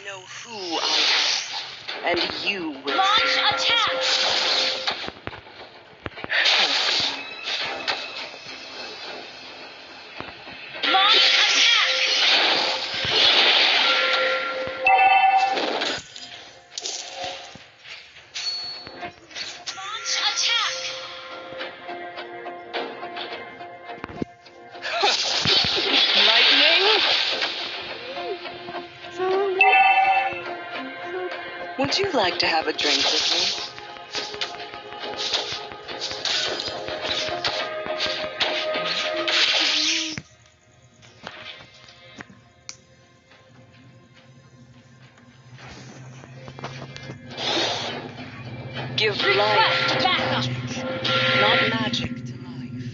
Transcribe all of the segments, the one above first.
know who I am, and you will. Launch attack! Launch attack! Launch attack! Lightning? Would you like to have a drink with me? Give life Request to backup! magic, not magic to life.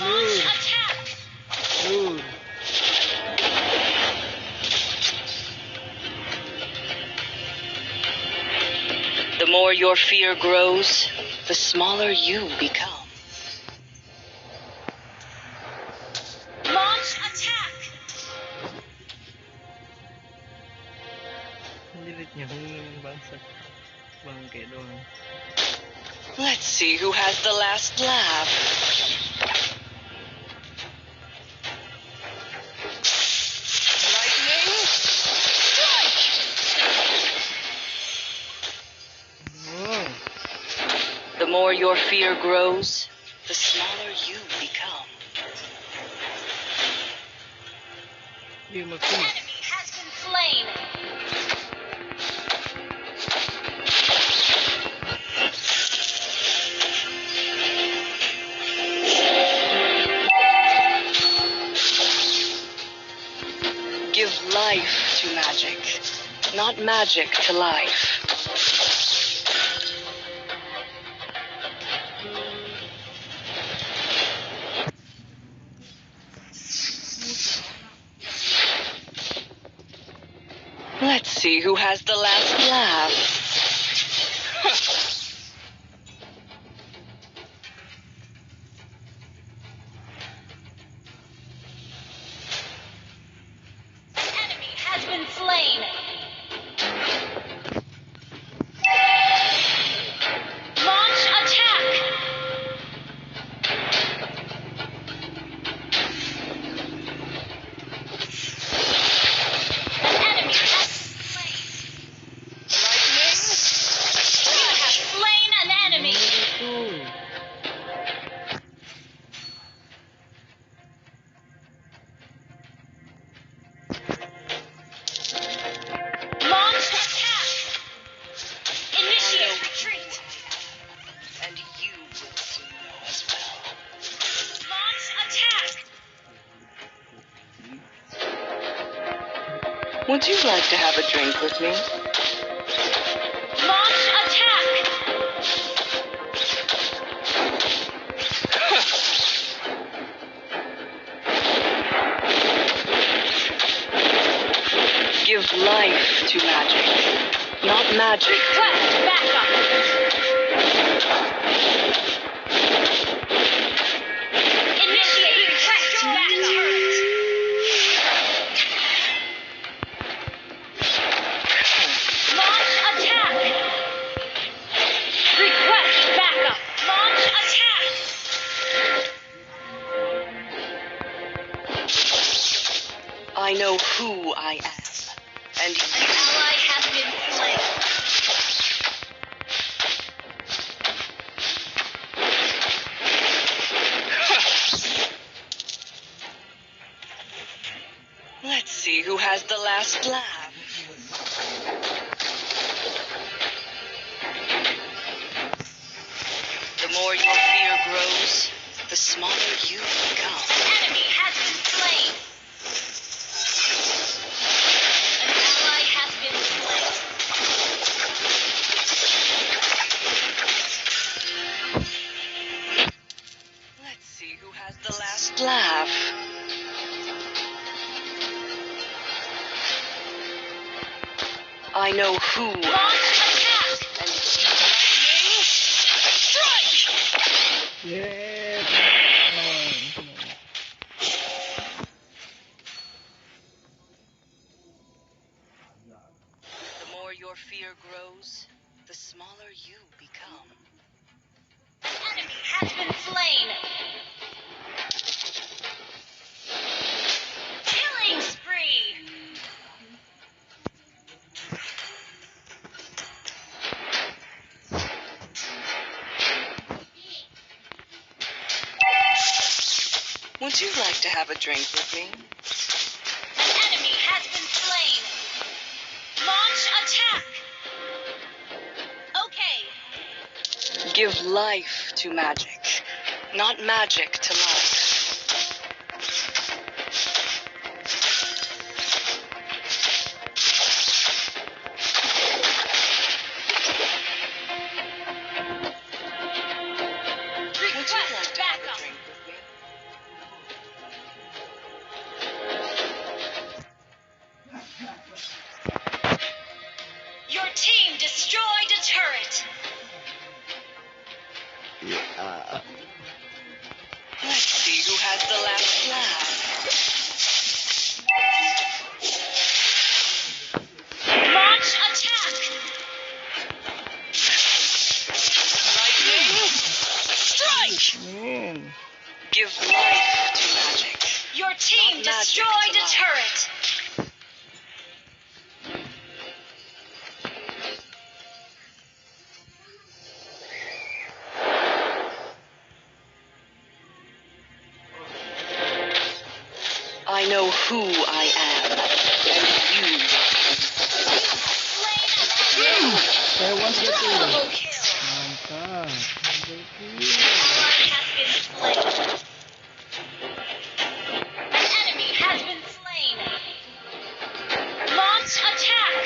Launch attack! The more your fear grows, the smaller you become. Launch attack! Dilit niya kung bangsa. Bangke doon. Let's see who has the last laugh. Lightning, strike! Oh. The more your fear grows, the smaller you become. Hindi mag-finish. Enemy has been slain! Give life to magic, not magic to life. Let's see who has the last laugh. Enemy has been slain! Launch attack! An enemy has been slain! Lightning, You have slain an enemy! Launch attack! Initiate retreat! and you will soon know as well. Launch attack! Would you like to have a drink with me? Launch attack! Give life to magic, not magic to Request backup! Initiate request backup! Launch attack! Request backup! Launch attack! I know who I am, and you. Ally has been slain. Let's see who has the last laugh. The more your fear grows, the smaller you become. An enemy has been slain. An ally has been slain. Let's see who has the last laugh. I know who I Launch attack! am, and you. Lightning, strike! Yes! your fear grows, the smaller you become. An enemy has been slain. Killing spree. Would you like to have a drink with me? An enemy has been slain. Launch attack. Okay. Give life to magic, not magic to life. Would you like to have a Backup. drink with me? Your team destroyed a turret. Yeah. Let's see who has the last laugh. Launch attack. Lightning, strike! Man. Give life to magic. Your team Not magic destroyed to a life. turret. I know who I am, and you Slain an enemy. Kaya 1 Double kill. Mantap. Ally has been slain. An enemy has been slain. Launch attack.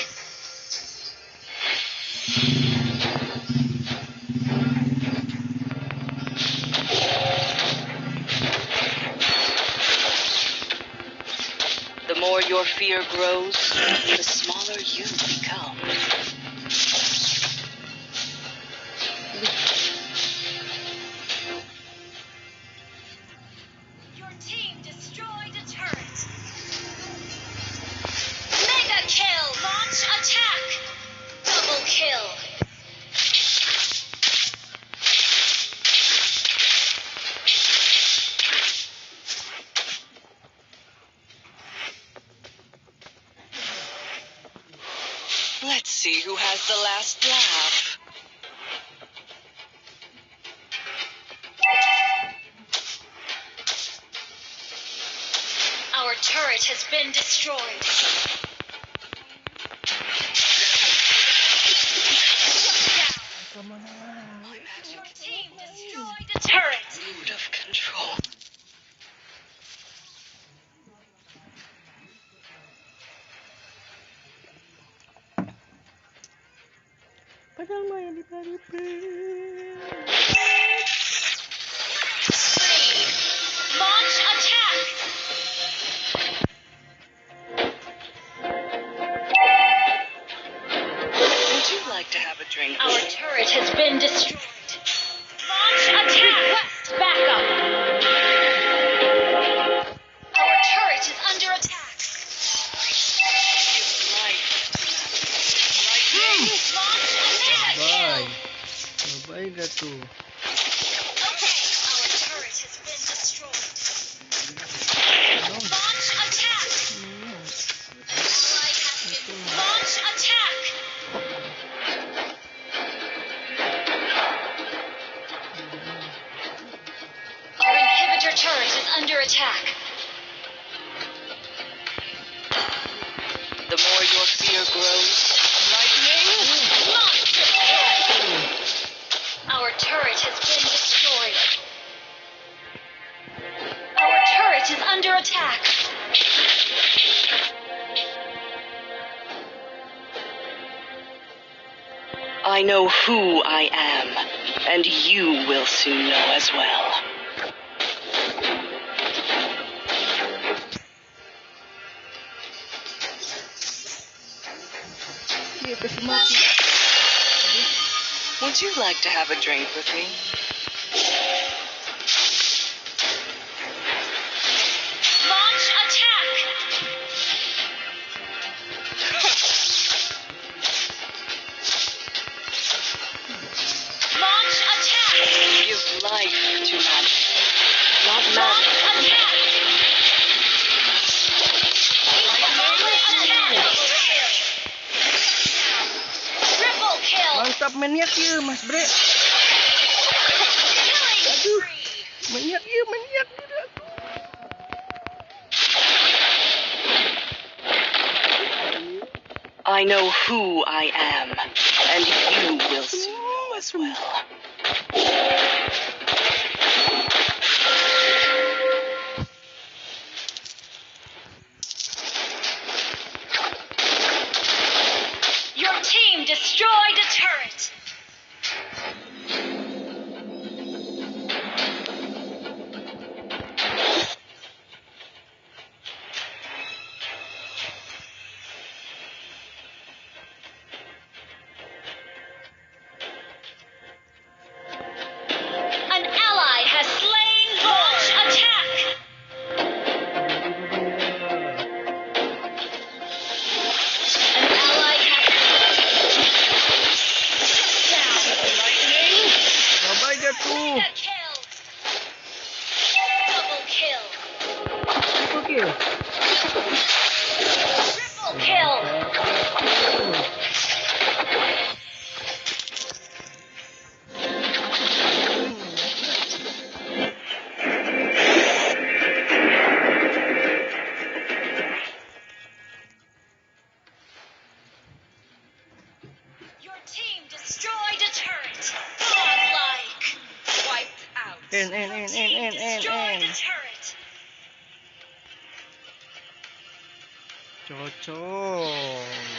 The more your fear grows, the smaller you become. Your team destroyed a turret. Mega kill. Launch attack. Double kill. Let's see who has the last laugh. Our turret has been destroyed. Come on na. My Your magic team destroyed a turret. is out of control. Padang main di Paripe. Spree. Launch attack. Would you like to have a drink? Our turret has been destroyed. Launch attack. Request backup. Our turret is under attack. Give life to magic. Lightning, Launch attack. Bye. Bye na to. Okay. Our turret has been destroyed. Ano? Launch attack. Ally has been. Launch attack. Our inhibitor turret is under attack. the more your fear grows. Lightning, Monster kill. Our turret has been destroyed. Our turret is under attack. I know who I am, and you will soon know as well. Sige, kasi mati. Would you like to have a drink with me? Launch attack. Mantap maniak ya Mas Bre. Aduh, maniak ya maniak. I know who I am, and you will soon know as well. Your team destroyed a turret. An ally has slain. Launch attack. An ally has down. Lightning. Bye jatuh. Mega kill. Double kill. Oke. Triple kill. Your team destroyed a turret. Godlike. Wiped out. En. Destroyed a turret. Cocok.